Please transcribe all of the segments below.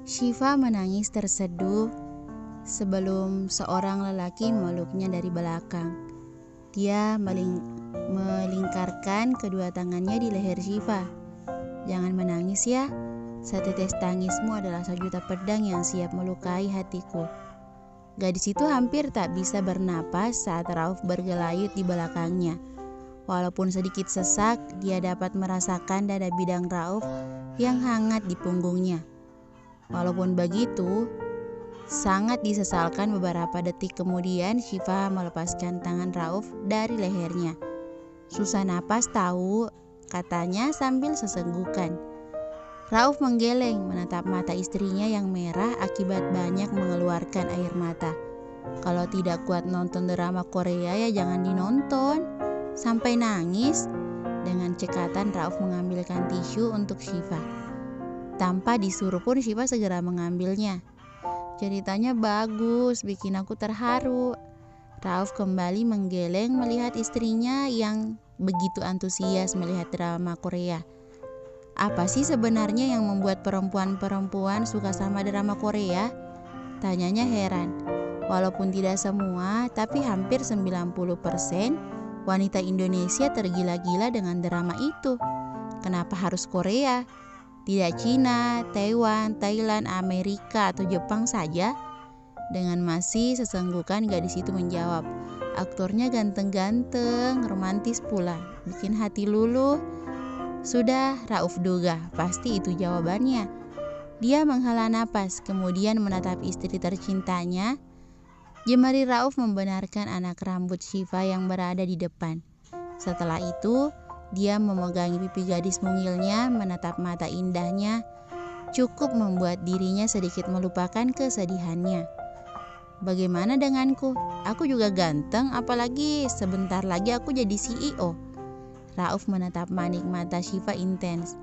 Syifa menangis terseduh sebelum seorang lelaki memeluknya dari belakang. Dia melingkarkan kedua tangannya di leher Syifa. "Jangan menangis ya, setetes tangismu adalah sejuta pedang yang siap melukai hatiku." Gadis itu hampir tak bisa bernapas saat Rauf bergelayut di belakangnya. Walaupun sedikit sesak, dia dapat merasakan dada bidang Rauf yang hangat di punggungnya. Walaupun begitu, sangat disesalkan beberapa detik kemudian Syifa melepaskan tangan Rauf dari lehernya. "Susah napas tahu," katanya sambil sesenggukan. Rauf menggeleng menatap mata istrinya yang merah akibat banyak mengeluarkan air mata. "Kalau tidak kuat nonton drama Korea ya jangan dinonton. Sampai nangis." Dengan cekatan Rauf mengambilkan tisu untuk Syifa. Tanpa disuruh pun Syifa segera mengambilnya. "Ceritanya bagus, bikin aku terharu." Rauf kembali menggeleng melihat istrinya yang begitu antusias melihat drama Korea. "Apa sih sebenarnya yang membuat perempuan-perempuan suka sama drama Korea?" tanyanya heran. Walaupun tidak semua, tapi hampir 90% wanita Indonesia tergila-gila dengan drama itu. Kenapa harus Korea? Tidak Cina, Taiwan, Thailand, Amerika, atau Jepang saja? Dengan masih sesenggukan gadis itu menjawab, "Aktornya ganteng-ganteng, romantis pula, bikin hati luluh." Sudah Rauf duga, pasti itu jawabannya. Dia menghela napas, kemudian menatap istri tercintanya. Jemari Rauf membenarkan anak rambut Syifa yang berada di depan. Setelah itu, dia memegangi pipi gadis mungilnya, menatap mata indahnya, cukup membuat dirinya sedikit melupakan kesedihannya. "Bagaimana denganku? Aku juga ganteng, apalagi sebentar lagi aku jadi CEO." Rauf menatap manik mata Syifa intens.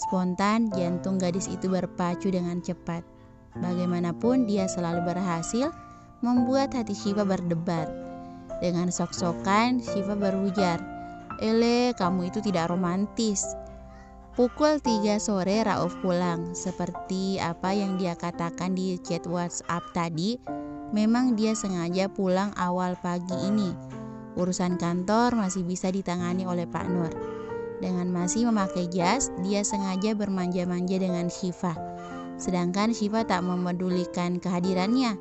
Spontan, jantung gadis itu berpacu dengan cepat. Bagaimanapun, dia selalu berhasil membuat hati Syifa berdebar. Dengan sok-sokan, Syifa berujar, "Ele, kamu itu tidak romantis." Pukul 3 sore Rauf pulang. Seperti apa yang dia katakan di chat WhatsApp tadi, memang dia sengaja pulang awal pagi ini. Urusan kantor masih bisa ditangani oleh Pak Nur. Dengan masih memakai jas, dia sengaja bermanja-manja dengan Syifa. Sedangkan Syifa tak memedulikan kehadirannya.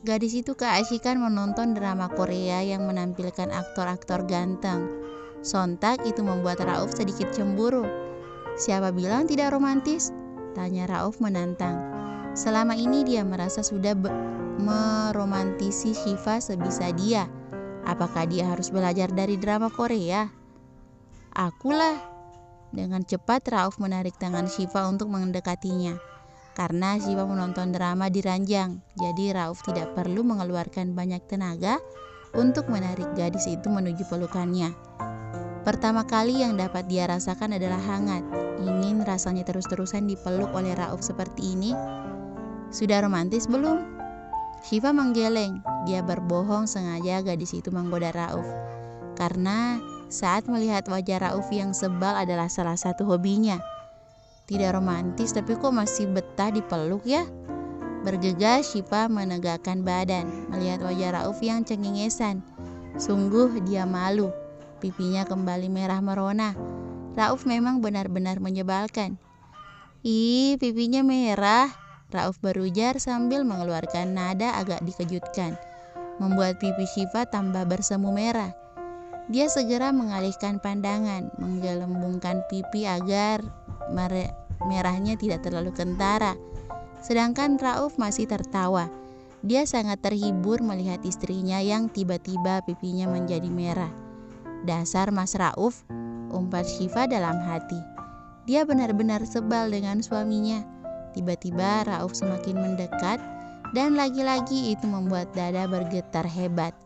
Gadis itu keasikan menonton drama Korea yang menampilkan aktor-aktor ganteng. Sontak itu membuat Rauf sedikit cemburu. "Siapa bilang tidak romantis?" tanya Rauf menantang. Selama ini dia merasa sudah meromantisi Syifa sebisa dia. Apakah dia harus belajar dari drama Korea? "Akulah." Dengan cepat Rauf menarik tangan Syifa untuk mendekatinya. Karena Syifa menonton drama di ranjang, jadi Rauf tidak perlu mengeluarkan banyak tenaga untuk menarik gadis itu menuju pelukannya. Pertama kali yang dapat dia rasakan adalah hangat. Ingin rasanya terus-terusan dipeluk oleh Rauf seperti ini. "Sudah romantis belum?" Syifa menggeleng. Dia berbohong sengaja gadis itu menggoda Rauf. Karena saat melihat wajah Rauf yang sebal adalah salah satu hobinya. "Tidak romantis tapi kok masih betah dipeluk ya?" Bergegas Syifa menegakkan badan melihat wajah Rauf yang cengengesan. Sungguh dia malu. Pipinya kembali merah merona. Rauf memang benar-benar menyebalkan. "Ih, pipinya merah," Rauf berujar sambil mengeluarkan nada agak dikejutkan, membuat pipi Syifa tambah bersemu merah. Dia segera mengalihkan pandangan, menggelembungkan pipi agar merahnya tidak terlalu kentara. Sedangkan Rauf masih tertawa. Dia sangat terhibur melihat istrinya yang tiba-tiba pipinya menjadi merah. "Dasar Mas Rauf," umpat Syifa dalam hati. Dia benar-benar sebal dengan suaminya. Tiba-tiba Rauf semakin mendekat dan lagi-lagi itu membuat dada bergetar hebat.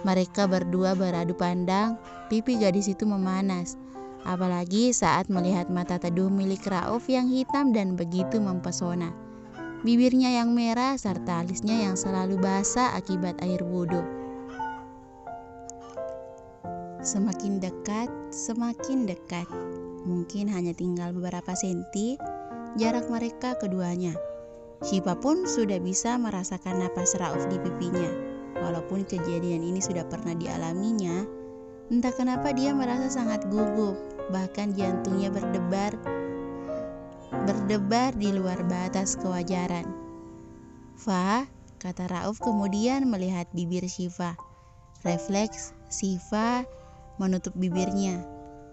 Mereka berdua beradu pandang, pipi gadis itu memanas. Apalagi saat melihat mata teduh milik Rauf yang hitam dan begitu mempesona. Bibirnya yang merah serta alisnya yang selalu basah akibat air wudhu. Semakin dekat, semakin dekat. Mungkin hanya tinggal beberapa senti jarak mereka keduanya. Syifa pun sudah bisa merasakan napas Rauf di pipinya. Walaupun kejadian ini sudah pernah dialaminya, entah kenapa dia merasa sangat gugup, bahkan jantungnya berdebar di luar batas kewajaran. "Fa," kata Rauf kemudian melihat bibir Syifa. Refleks Syifa menutup bibirnya.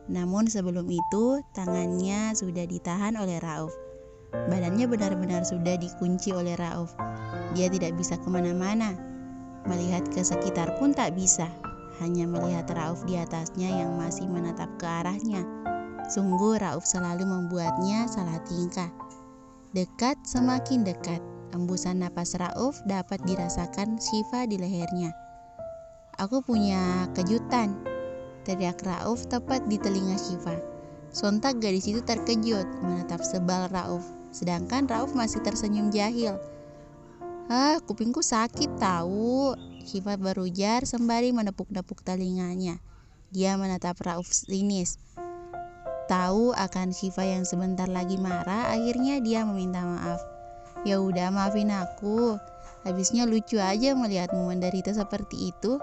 Namun sebelum itu tangannya sudah ditahan oleh Rauf. Badannya benar-benar sudah dikunci oleh Rauf. Dia tidak bisa kemana-mana. Melihat ke sekitar pun tak bisa. Hanya melihat Rauf di atasnya yang masih menatap ke arahnya. Sungguh Rauf selalu membuatnya salah tingkah. Dekat semakin dekat. Embusan napas Rauf dapat dirasakan Syifa di lehernya. "Aku punya kejutan," teriak Rauf tepat di telinga Syifa. Sontak gadis itu terkejut menatap sebal Rauf. Sedangkan Rauf masih tersenyum jahil. Kupingku sakit tahu," Syifa berujar sembari menepuk-nepuk telinganya. Dia menatap Rauf sinis. Tahu akan Syifa yang sebentar lagi marah, akhirnya dia meminta maaf. "Ya udah, maafin aku. Habisnya lucu aja melihatmu menderita seperti itu."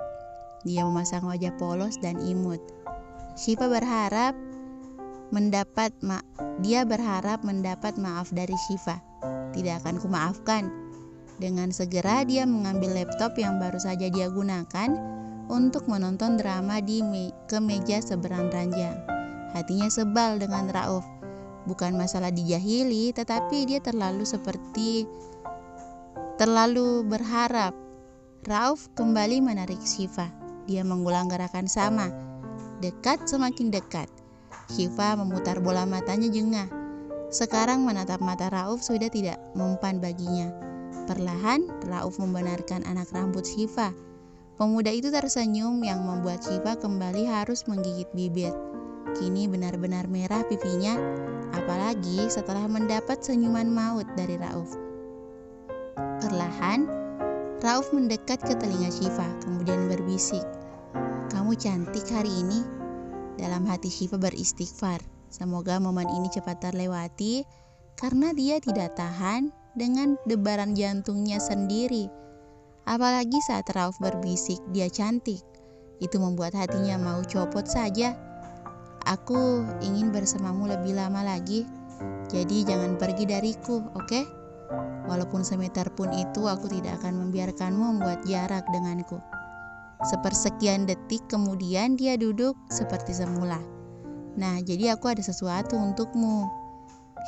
Dia memasang wajah polos dan imut. Syifa berharap mendapat maaf dari Syifa. "Tidak akan kumaafkan." Dengan segera dia mengambil laptop yang baru saja dia gunakan untuk menonton drama ke meja seberang ranjang. Hatinya sebal dengan Rauf. Bukan masalah dijahili, tetapi dia terlalu berharap. Rauf kembali menarik Syifa. Dia mengulang gerakan sama. Dekat semakin dekat. Syifa memutar bola matanya jengah. Sekarang menatap mata Rauf sudah tidak mempan baginya. Perlahan Rauf membenarkan anak rambut Syifa. Pemuda itu tersenyum yang membuat Syifa kembali harus menggigit bibir. Kini benar-benar merah pipinya, apalagi setelah mendapat senyuman maut dari Rauf. Perlahan Rauf mendekat ke telinga Syifa, kemudian berbisik, "Kamu cantik hari ini." Dalam hati Syifa beristighfar, semoga momen ini cepat terlewati karena dia tidak tahan dengan debaran jantungnya sendiri. Apalagi saat Rauf berbisik dia cantik, itu membuat hatinya mau copot saja. "Aku ingin bersamamu lebih lama lagi, jadi jangan pergi dariku, oke? Walaupun semeter pun itu, aku tidak akan membiarkanmu membuat jarak denganku." Sepersekian detik kemudian dia duduk seperti semula. "Nah, jadi aku ada sesuatu untukmu."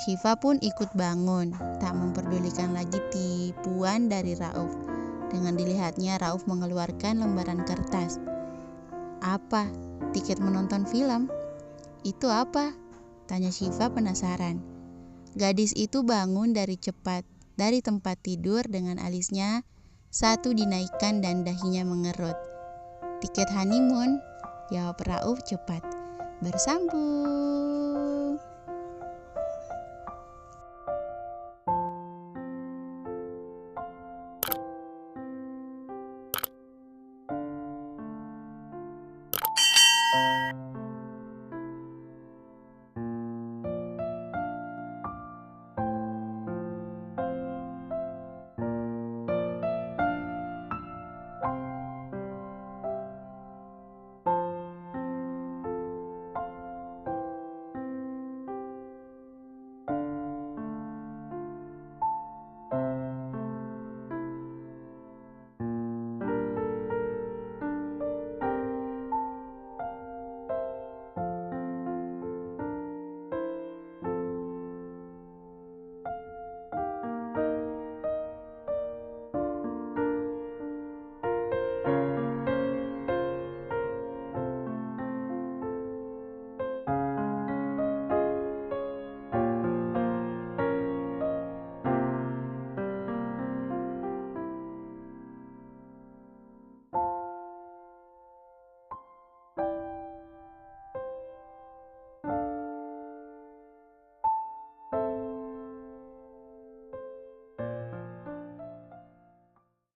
Syifa pun ikut bangun, tak memperdulikan lagi tipuan dari Rauf. Dengan dilihatnya Rauf mengeluarkan lembaran kertas. "Apa? Tiket menonton film?" "Itu apa?" tanya Syifa penasaran. Gadis itu bangun dari tempat tidur dengan alisnya satu dinaikkan dan dahinya mengerut. "Tiket honeymoon," jawab Rauf cepat. "Bersambung."